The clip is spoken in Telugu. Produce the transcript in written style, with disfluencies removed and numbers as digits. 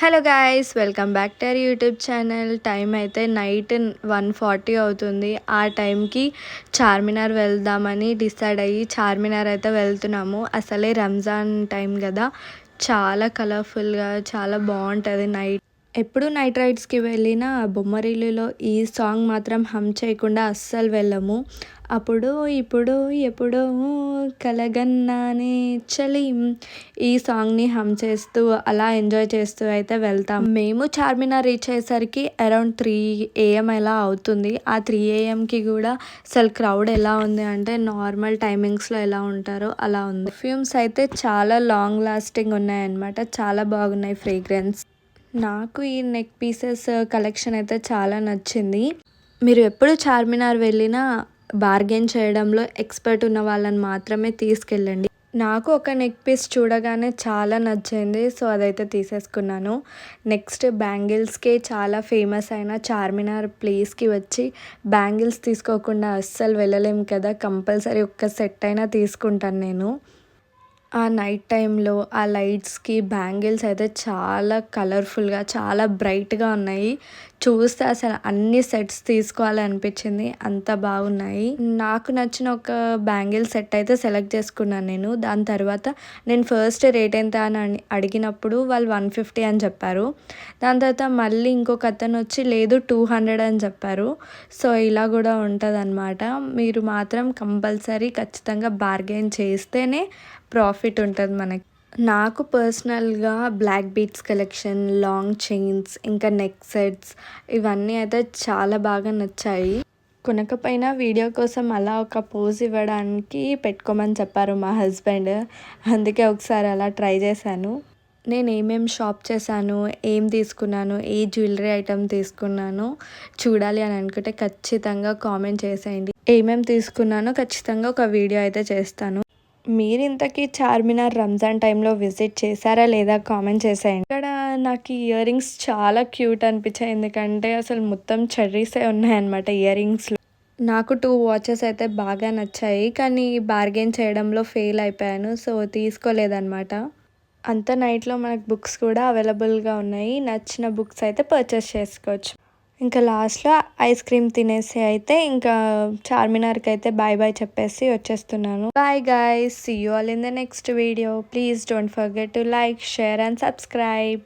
Hello guys, welcome back to our YouTube channel. Time అయితే నైట్ 1:40 అవుతుంది. ఆ టైంకి చార్మినార్ వెళ్దామని డిసైడ్ అయ్యి చార్మినార్ అయితే వెళ్తున్నాము. అసలే రంజాన్ టైం కదా, చాలా కలర్ఫుల్గా చాలా బాగుంటుంది నైట్. ఎప్పుడు నైట్ రైడ్స్కి వెళ్ళిన బొమ్మరిల్లులో ఈ సాంగ్ మాత్రం హమ్ చేయకుండా అస్సలు వెళ్ళము. అప్పుడు ఇప్పుడు ఎప్పుడో కలగన్నానే చలి, ఈ సాంగ్ని హమ్ చేస్తూ అలా ఎంజాయ్ చేస్తూ అయితే వెళ్తాం. మేము చార్మినార్ రీచ్ అయ్యేసరికి అరౌండ్ 3 AM ఎలా అవుతుంది. ఆ 3 AMకి కూడా అసలు క్రౌడ్ ఎలా ఉంది అంటే నార్మల్ టైమింగ్స్లో ఎలా ఉంటారో అలా ఉంది. పర్ఫ్యూమ్స్ అయితే చాలా లాంగ్ లాస్టింగ్ ఉన్నాయన్నమాట, చాలా బాగున్నాయి ఫ్రేగ్రెన్స్. నాకు ఈ నెక్ పీసెస్ కలెక్షన్ అయితే చాలా నచ్చింది. మీరు ఎప్పుడు చార్మినార్ వెళ్ళినా బార్గెన్ చేయడంలో ఎక్స్పర్ట్ ఉన్న వాళ్ళని మాత్రమే తీసుకెళ్ళండి. నాకు ఒక నెక్ పీస్ చూడగానే చాలా నచ్చింది, సో అదైతే తీసేసుకున్నాను. నెక్స్ట్ బ్యాంగిల్స్కి చాలా ఫేమస్ అయిన చార్మినార్ ప్లేస్కి వచ్చి బ్యాంగిల్స్ తీసుకోకుండా అస్సలు వెళ్ళలేము కదా, కంపల్సరీ ఒక్క సెట్ అయినా తీసుకుంటాను నేను. ఆ నైట్ టైంలో ఆ లైట్స్కి బ్యాంగిల్స్ అయితే చాలా కలర్ఫుల్గా చాలా బ్రైట్గా ఉన్నాయి. చూస్తే అసలు అన్ని సెట్స్ తీసుకోవాలి అనిపించింది, అంత బాగున్నాయి. నాకు నచ్చిన ఒక బ్యాంగిల్ సెట్ అయితే సెలెక్ట్ చేసుకున్నాను నేను. దాని తర్వాత నేను ఫస్ట్ రేట్ ఎంత అని అడిగినప్పుడు వాళ్ళు 150 అని చెప్పారు. దాని తర్వాత మళ్ళీ ఇంకొక అతను వచ్చి లేదు 200 అని చెప్పారు. సో ఇలా కూడా ఉంటుంది అన్నమాట. మీరు మాత్రం కంపల్సరీ ఖచ్చితంగా బార్గెన్ చేస్తేనే ప్రాఫిట్ ఉంటుంది మనకి. నాకు పర్సనల్గా black beads collection, long chains, ఇంకా నెక్ సెట్స్ ఇవన్నీ అయితే చాలా బాగా నచ్చాయి. కొనకపోయినా వీడియో కోసం అలా ఒక పోజ్ ఇవ్వడానికి పెట్టుకోమని చెప్పారు మా హస్బెండ్. అందుకే ఒకసారి అలా ట్రై చేశాను. నేను ఏమేమి షాప్ చేశాను, ఏం తీసుకున్నాను, ఏ జ్యువెలరీ ఐటెం తీసుకున్నాను చూడాలి అని అనుకుంటే ఖచ్చితంగా కామెంట్ చేసేయండి. ఏమేమి తీసుకున్నానో ఖచ్చితంగా ఒక వీడియో అయితే చేస్తాను. మీరు ఇంతకీ చార్మినార్ రంజాన్ టైంలో విజిట్ చేశారా లేదా కామెంట్ చేసేయండి. ఇక్కడ నాకు ఇయర్ రింగ్స్ చాలా క్యూట్ అనిపించాయి, ఎందుకంటే అసలు మొత్తం చెర్రీసే ఉన్నాయన్నమాట ఇయర్ రింగ్స్లో. నాకు 2 వాచెస్ అయితే బాగా నచ్చాయి, కానీ బార్గెన్ చేయడంలో ఫెయిల్ అయిపోయాను, సో తీసుకోలేదన్నమాట. అంత నైట్లో మనకు బుక్స్ కూడా అవైలబుల్గా ఉన్నాయి. నచ్చిన బుక్స్ అయితే పర్చేస్ చేసుకోవచ్చు. ఇంకా లాస్ట్లో ఐస్ క్రీమ్ తినేసి అయితే ఇంకా చార్మినార్కి అయితే బాయ్ బాయ్ చెప్పేసి వచ్చేస్తున్నాను. Bye guys, see you all in the next video. Please don't forget to like, share and subscribe.